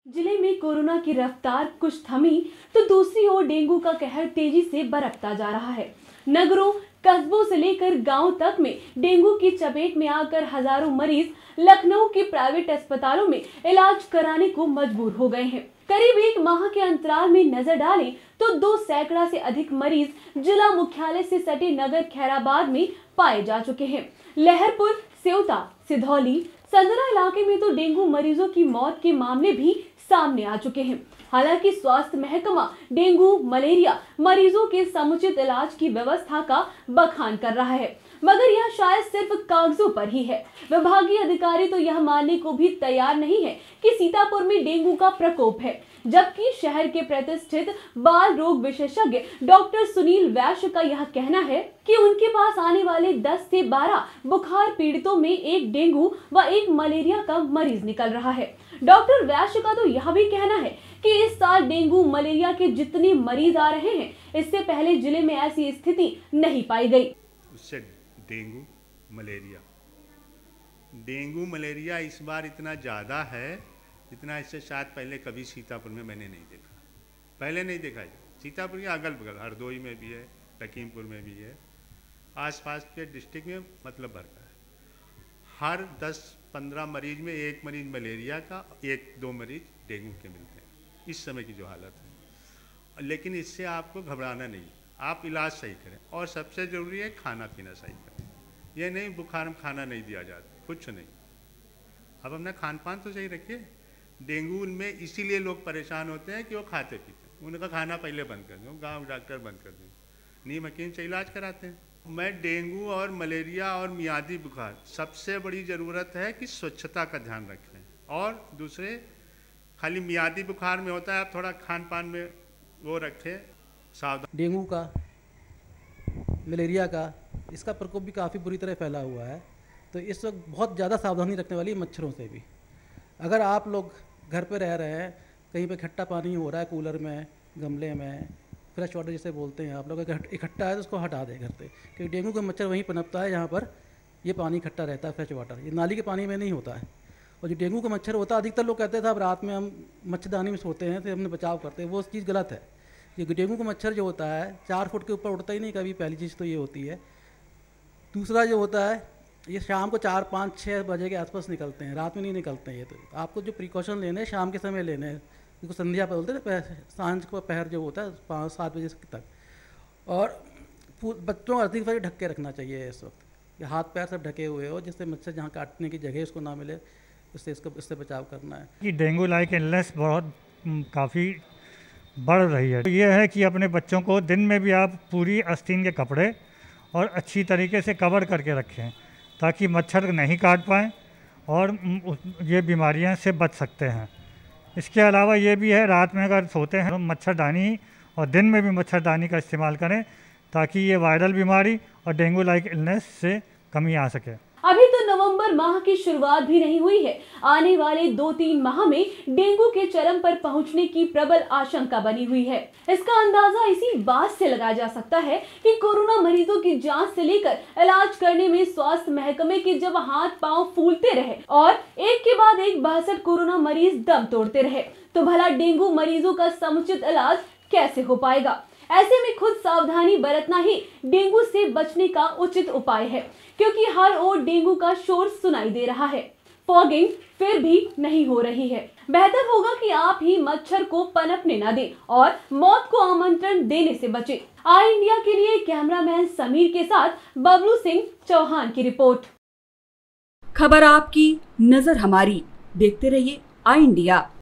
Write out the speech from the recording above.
जिले में कोरोना की रफ्तार कुछ थमी तो दूसरी ओर डेंगू का कहर तेजी से बरकता जा रहा है। नगरों, कस्बों से लेकर गांव तक में डेंगू की चपेट में आकर हजारों मरीज लखनऊ के प्राइवेट अस्पतालों में इलाज कराने को मजबूर हो गए हैं। करीब एक माह के अंतराल में नजर डालें तो 2 सैकड़ा से अधिक मरीज जिला मुख्यालय से सटे नगर खैराबाद में पाए जा चुके हैं। लहरपुर, सेवता, सिधौली, संदरा इलाके में तो डेंगू मरीजों की मौत के मामले भी सामने आ चुके हैं। हालांकि स्वास्थ्य महकमा डेंगू मलेरिया मरीजों के समुचित इलाज की व्यवस्था का बखान कर रहा है, मगर यह शायद सिर्फ कागजों पर ही है। विभागीय अधिकारी तो यह मानने को भी तैयार नहीं है कि सीतापुर में डेंगू का प्रकोप है, जबकि शहर के प्रतिष्ठित बाल रोग विशेषज्ञ डॉक्टर सुनील वैश्य का यह कहना है कि उनके पास आने वाले 10 से 12 बुखार पीड़ितों में एक डेंगू व एक मलेरिया का मरीज निकल रहा है। डॉक्टर वैश्य का तो यह भी कहना है कि इस साल डेंगू मलेरिया के जितने मरीज आ रहे हैं, इससे पहले जिले में ऐसी स्थिति नहीं पाई गई। उससे डेंगू मलेरिया इस बार इतना ज़्यादा है जितना इससे शायद पहले कभी सीतापुर में मैंने नहीं देखा। पहले नहीं देखा है। सीतापुर के अगल बगल हरदोई में भी है, लखीमपुर में भी है, आसपास के डिस्ट्रिक्ट में मतलब भरता है। हर 10-15 मरीज में एक मरीज मलेरिया का, 1-2 मरीज डेंगू के मिलते हैं इस समय की जो हालत है। लेकिन इससे आपको घबराना नहीं, आप इलाज सही करें और सबसे ज़रूरी है खाना पीना सही करें। ये नहीं बुखार में खाना नहीं दिया जाता, कुछ नहीं। अब अपना खान पान तो सही रखिए। डेंगू में इसीलिए लोग परेशान होते हैं कि वो खाते पीते, उनका खाना पहले बंद कर दो, गाँव डॉक्टर बंद कर दो, नीम हकीम से इलाज कराते हैं। मैं डेंगू और मलेरिया और मियादी बुखार सबसे बड़ी ज़रूरत है कि स्वच्छता का ध्यान रखें। और दूसरे खाली मियादी बुखार में होता है, आप थोड़ा खान पान में वो रखें सावधान। डेंगू का, मलेरिया का, इसका प्रकोप भी काफ़ी बुरी तरह फैला हुआ है, तो इस वक्त बहुत ज़्यादा सावधानी रखने वाली मच्छरों से भी। अगर आप लोग घर पे रह रहे हैं, कहीं पे खट्टा पानी हो रहा है, कूलर में, गमले में, फ्रेश वाटर जिसे बोलते हैं आप लोग, अगर इकट्ठा है तो उसको हटा दें घर पे, क्योंकि डेंगू का मच्छर वहीं पनपता है जहाँ पर ये पानी इकट्ठा रहता है, फ्रेश वाटर। ये नाली के पानी में नहीं होता है। और जो डेंगू का मच्छर होता है, अधिकतर लोग कहते थे अब रात में हम मच्छरदानी में सोते हैं तो हमने बचाव करते हैं, वो चीज़ गलत है। ये डेंगू का मच्छर जो होता है 4 फुट के ऊपर उड़ता ही नहीं कभी, पहली चीज़ तो ये होती है। दूसरा जो होता है, ये शाम को 4, 5, 6 बजे के आसपास निकलते हैं, रात में नहीं निकलते हैं। ये तो आपको जो प्रिकॉशन लेने हैं शाम के समय लेने हैं, जिसको संध्या पर बोलते हैं, सांझ को पहर जो होता है 5-7 बजे तक। और बच्चों को अधिक सारी ढक के रखना चाहिए इस वक्त, कि हाथ पैर सब ढके हुए हो, जिससे मच्छर जहाँ काटने की जगह उसको ना मिले, इससे बचाव करना है। कि डेंगू लाइक इलनेस बहुत काफ़ी बढ़ रही है। ये है कि अपने बच्चों को दिन में भी आप पूरी आस्तीन के कपड़े और अच्छी तरीके से कवर करके रखें, ताकि मच्छर नहीं काट पाएँ और ये बीमारियां से बच सकते हैं। इसके अलावा ये भी है, रात में अगर सोते हैं तो मच्छरदानी और दिन में भी मच्छरदानी का इस्तेमाल करें, ताकि ये वायरल बीमारी और डेंगू लाइक इलनेस से कमी आ सके। अभी तो नवंबर माह की शुरुआत भी नहीं हुई है। आने वाले 2-3 माह में डेंगू के चरम पर पहुंचने की प्रबल आशंका बनी हुई है। इसका अंदाजा इसी बात से लगाया जा सकता है कि कोरोना मरीजों की जांच से लेकर इलाज करने में स्वास्थ्य महकमे के जब हाथ पांव फूलते रहे और एक के बाद एक 62 कोरोना मरीज दम तोड़ते रहे, तो भला डेंगू मरीजों का समुचित इलाज कैसे हो पाएगा। ऐसे में खुद सावधानी बरतना ही डेंगू से बचने का उचित उपाय है, क्योंकि हर ओर डेंगू का शोर सुनाई दे रहा है। फॉगिंग फिर भी नहीं हो रही है। बेहतर होगा कि आप ही मच्छर को पनपने न दें और मौत को आमंत्रण देने से बचें। आई इंडिया के लिए कैमरामैन समीर के साथ बबलू सिंह चौहान की रिपोर्ट। खबर आपकी, नजर हमारी। देखते रहिए आई इंडिया।